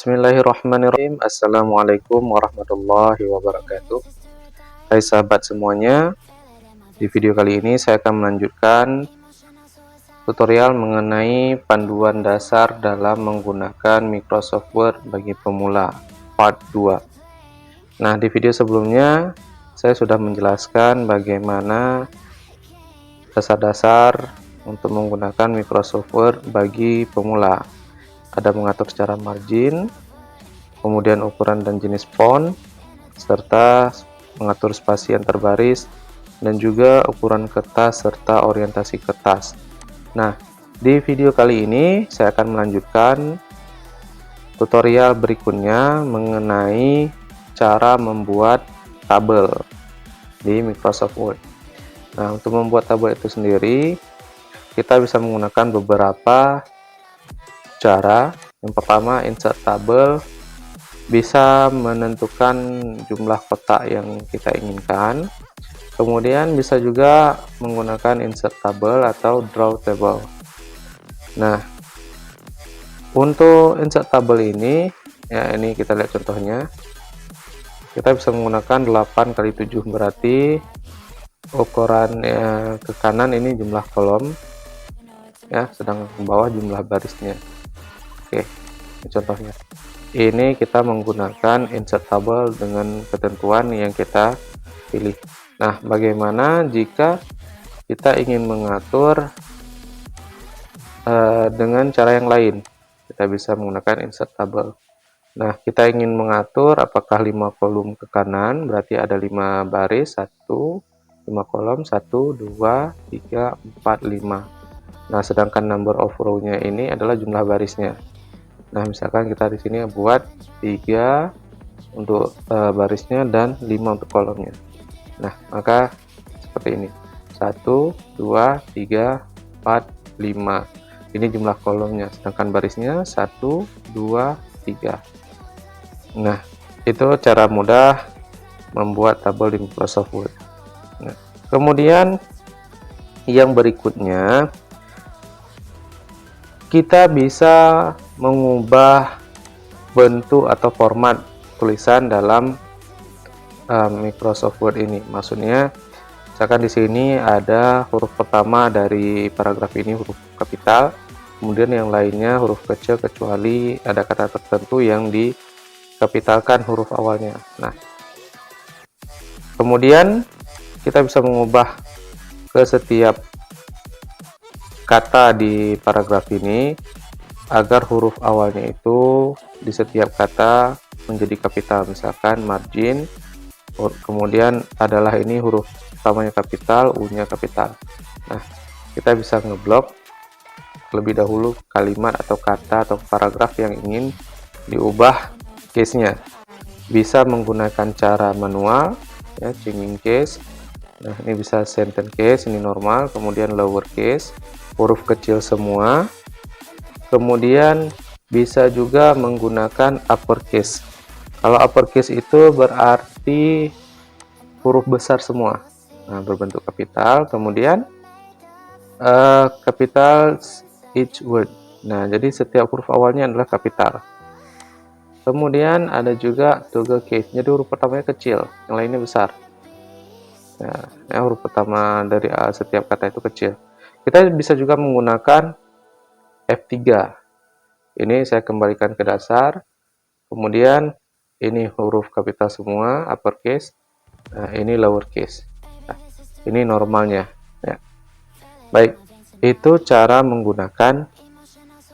Bismillahirrahmanirrahim. Assalamualaikum warahmatullahi wabarakatuh. Hai sahabat semuanya, di video kali ini saya akan melanjutkan tutorial mengenai panduan dasar dalam menggunakan Microsoft Word bagi pemula part 2. Nah, di video sebelumnya saya sudah menjelaskan bagaimana dasar-dasar untuk menggunakan Microsoft Word bagi pemula. Ada mengatur secara margin, kemudian ukuran dan jenis font, serta mengatur spasi antar baris, dan juga ukuran kertas serta orientasi kertas. Nah, di video kali ini saya akan melanjutkan tutorial berikutnya mengenai cara membuat tabel di Microsoft Word. Nah, untuk membuat tabel itu sendiri, kita bisa menggunakan beberapa cara. Yang pertama, insert tabel, bisa menentukan jumlah kotak yang kita inginkan. Kemudian bisa juga menggunakan insert table atau draw table. Nah, untuk insert table ini, ya ini kita lihat contohnya. Kita bisa menggunakan 8 kali 7, berarti ukuran ke kanan ini jumlah kolom, ya, sedang ke bawah jumlah barisnya. Oke, ini contohnya. Ini kita menggunakan insert table dengan ketentuan yang kita pilih. Nah, bagaimana jika kita ingin mengatur dengan cara yang lain? Kita bisa menggunakan insert table. Nah, kita ingin mengatur apakah 5 kolom ke kanan, berarti ada 5 baris, 5 kolom, 1, 2, 3, 4, 5. Nah, sedangkan number of row-nya ini adalah jumlah barisnya. Nah, misalkan kita di sini buat 3 untuk barisnya dan 5 untuk kolomnya. Nah, maka seperti ini. 1, 2, 3, 4, 5. Ini jumlah kolomnya, sedangkan barisnya 1, 2, 3. Nah, itu cara mudah membuat tabel di Microsoft Word. Nah, kemudian yang berikutnya, kita bisa mengubah bentuk atau format tulisan dalam Microsoft Word ini. Maksudnya, misalkan di sini ada huruf pertama dari paragraf ini huruf kapital, kemudian yang lainnya huruf kecil kecuali ada kata tertentu yang dikapitalkan huruf awalnya. Nah, kemudian kita bisa mengubah ke setiap kata di paragraf ini agar huruf awalnya itu di setiap kata menjadi kapital. Misalkan margin, kemudian adalah ini huruf pertamanya kapital, U-nya kapital. Nah, kita bisa ngeblok lebih dahulu kalimat atau kata atau paragraf yang ingin diubah case-nya. Bisa menggunakan cara manual, ya, changing case. Nah, ini bisa sentence case, ini normal, kemudian lower case, huruf kecil semua. Kemudian bisa juga menggunakan uppercase. Kalau uppercase itu berarti huruf besar semua, nah, berbentuk kapital. Kemudian capital each word. Nah, jadi setiap huruf awalnya adalah kapital. Kemudian ada juga toggle case, jadi huruf pertamanya kecil, yang lainnya besar. Nah, huruf pertama dari setiap kata itu kecil. Kita bisa juga menggunakan F3. Ini saya kembalikan ke dasar. Kemudian ini huruf kapital semua, uppercase. Nah, ini lowercase. Nah, ini normalnya. Ya. Baik, itu cara menggunakan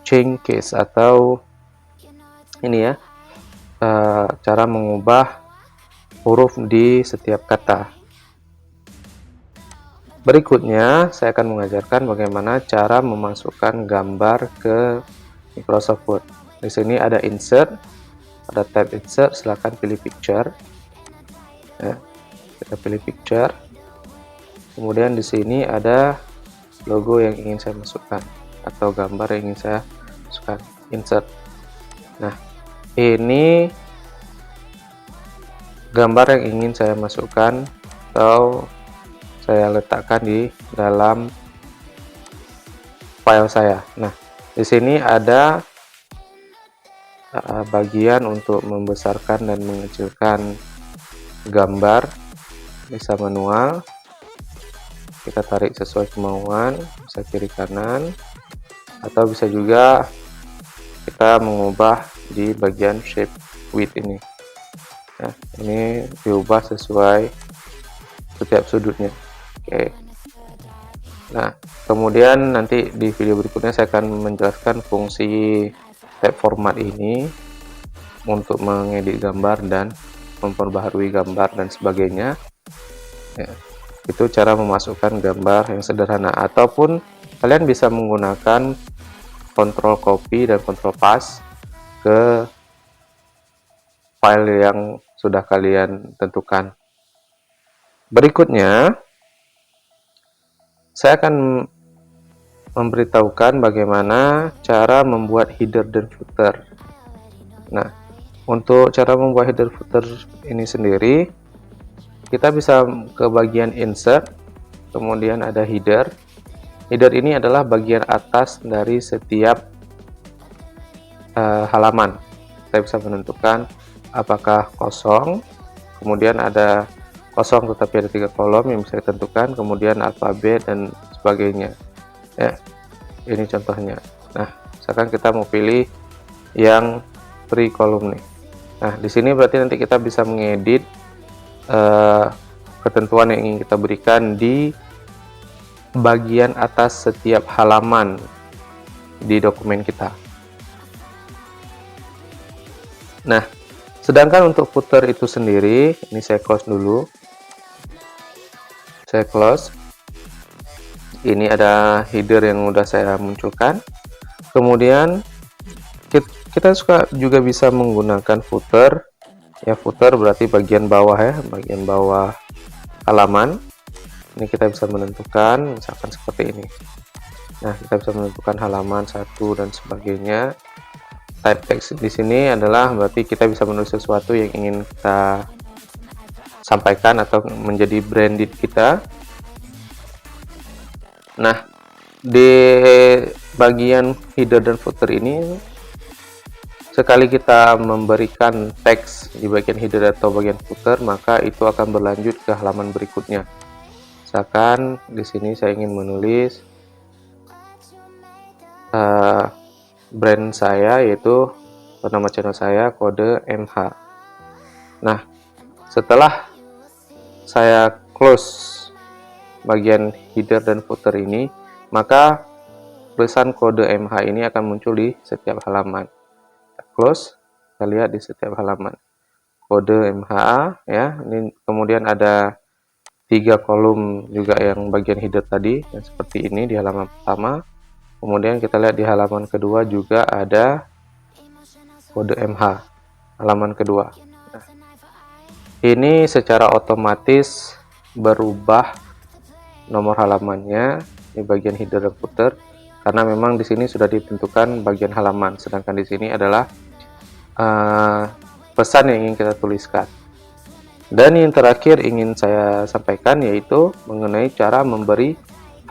change case atau ini ya, cara mengubah huruf di setiap kata. Berikutnya, saya akan mengajarkan bagaimana cara memasukkan gambar ke Microsoft Word. Di sini ada insert, ada tab insert, silahkan pilih picture. Ya, kita pilih picture. Kemudian di sini ada logo yang ingin saya masukkan atau gambar yang ingin saya masukkan, insert. Nah, ini gambar yang ingin saya masukkan atau saya letakkan di dalam file saya. Nah, di sini ada bagian untuk membesarkan dan mengecilkan gambar, bisa manual, kita tarik sesuai kemauan, bisa kiri kanan, atau bisa juga kita mengubah di bagian shape width ini. Nah, ini diubah sesuai setiap sudutnya. Oke. Nah, kemudian nanti di video berikutnya saya akan menjelaskan fungsi tab format ini untuk mengedit gambar dan memperbaharui gambar dan sebagainya. Ya, itu cara memasukkan gambar yang sederhana, ataupun kalian bisa menggunakan kontrol copy dan kontrol paste ke file yang sudah kalian tentukan. Berikutnya, saya akan memberitahukan bagaimana cara membuat header dan footer. Nah, untuk cara membuat header footer ini sendiri, kita bisa ke bagian insert, kemudian ada header. Header ini adalah bagian atas dari setiap halaman. Saya bisa menentukan apakah kosong, kemudian ada kosong tetapi ada 3 kolom yang bisa ditentukan, kemudian alfabet dan sebagainya. Ya, ini contohnya. Nah, misalkan kita mau pilih yang 3 kolom nih. Nah, di sini berarti nanti kita bisa mengedit ketentuan yang ingin kita berikan di bagian atas setiap halaman di dokumen kita. Nah, sedangkan untuk footer itu sendiri, ini saya close dulu. Saya close. Ini ada header yang udah saya munculkan. Kemudian kita juga bisa menggunakan footer. Ya, footer berarti bagian bawah ya, bagian bawah halaman. Ini kita bisa menentukan misalkan seperti ini. Nah, kita bisa menentukan halaman 1 dan sebagainya. Type text di sini adalah berarti kita bisa menulis sesuatu yang ingin kita sampaikan atau menjadi branded kita. Nah, di bagian header dan footer ini, sekali kita memberikan teks di bagian header atau bagian footer, maka itu akan berlanjut ke halaman berikutnya. Misalkan di sini saya ingin menulis brand saya, yaitu nama channel saya kode MH. Nah, setelah saya close bagian header dan footer ini, maka tulisan kode MH ini akan muncul di setiap halaman. Close, kita lihat di setiap halaman kode MH ya. Ini kemudian ada 3 kolom juga yang bagian header tadi, yang seperti ini di halaman pertama. Kemudian kita lihat di halaman kedua juga ada kode MH, halaman kedua. Nah, ini secara otomatis berubah nomor halamannya di bagian header dan footer, karena memang di sini sudah ditentukan bagian halaman, sedangkan di sini adalah pesan yang ingin kita tuliskan. Dan yang terakhir ingin saya sampaikan yaitu mengenai cara memberi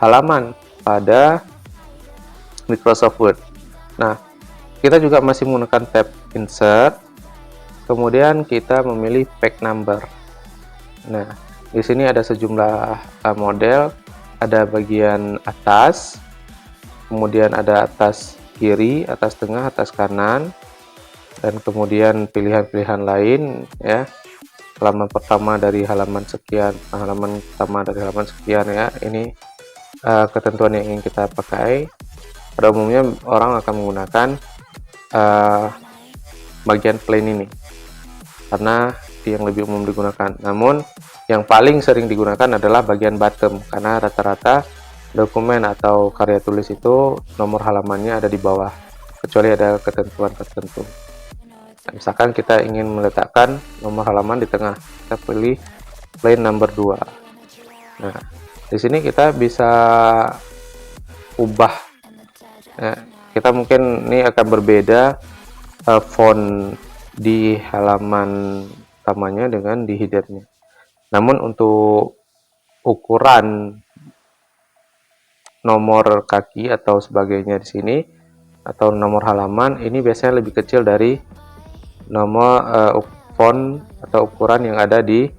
halaman pada Microsoft Word. Nah, kita juga masih menggunakan tab insert, kemudian kita memilih page number. Nah, di sini ada sejumlah model, ada bagian atas, kemudian ada atas kiri, atas tengah, atas kanan, dan kemudian pilihan-pilihan lain ya. Halaman pertama dari halaman sekian, halaman pertama dari halaman sekian ya. Ini ketentuan yang ingin kita pakai. Pada umumnya orang akan menggunakan bagian plain ini karena yang lebih umum digunakan. Namun yang paling sering digunakan adalah bagian bottom, karena rata-rata dokumen atau karya tulis itu nomor halamannya ada di bawah, kecuali ada ketentuan tertentu. Nah, misalkan kita ingin meletakkan nomor halaman di tengah, kita pilih plain number 2. Nah, di sini kita bisa ubah. Nah, kita mungkin ini akan berbeda font di halaman utamanya dengan di headernya. Namun untuk ukuran nomor kaki atau sebagainya di sini atau nomor halaman ini biasanya lebih kecil dari nomor font atau ukuran yang ada di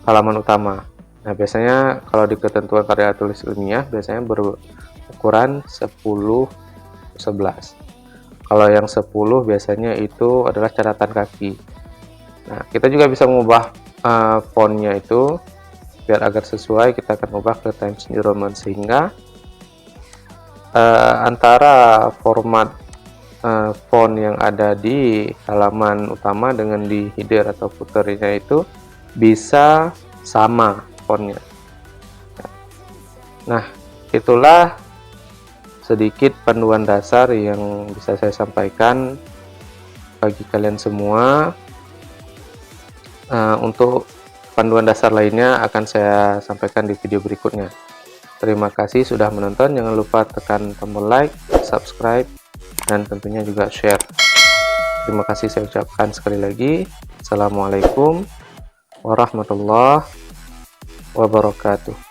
halaman utama. Nah, biasanya kalau di ketentuan karya tulis ilmiah biasanya berukuran 10:11. Kalau yang 10 biasanya itu adalah catatan kaki. Nah, kita juga bisa mengubah fontnya itu biar agar sesuai. Kita akan ubah ke Times New Roman, sehingga antara format font yang ada di halaman utama dengan di header atau footernya itu bisa sama fontnya. Nah, itulah sedikit panduan dasar yang bisa saya sampaikan bagi kalian semua. Untuk panduan dasar lainnya akan saya sampaikan di video berikutnya. Terima kasih sudah menonton. Jangan lupa tekan tombol like, subscribe, dan tentunya juga share. Terima kasih saya ucapkan sekali lagi. Assalamualaikum warahmatullahi wabarakatuh.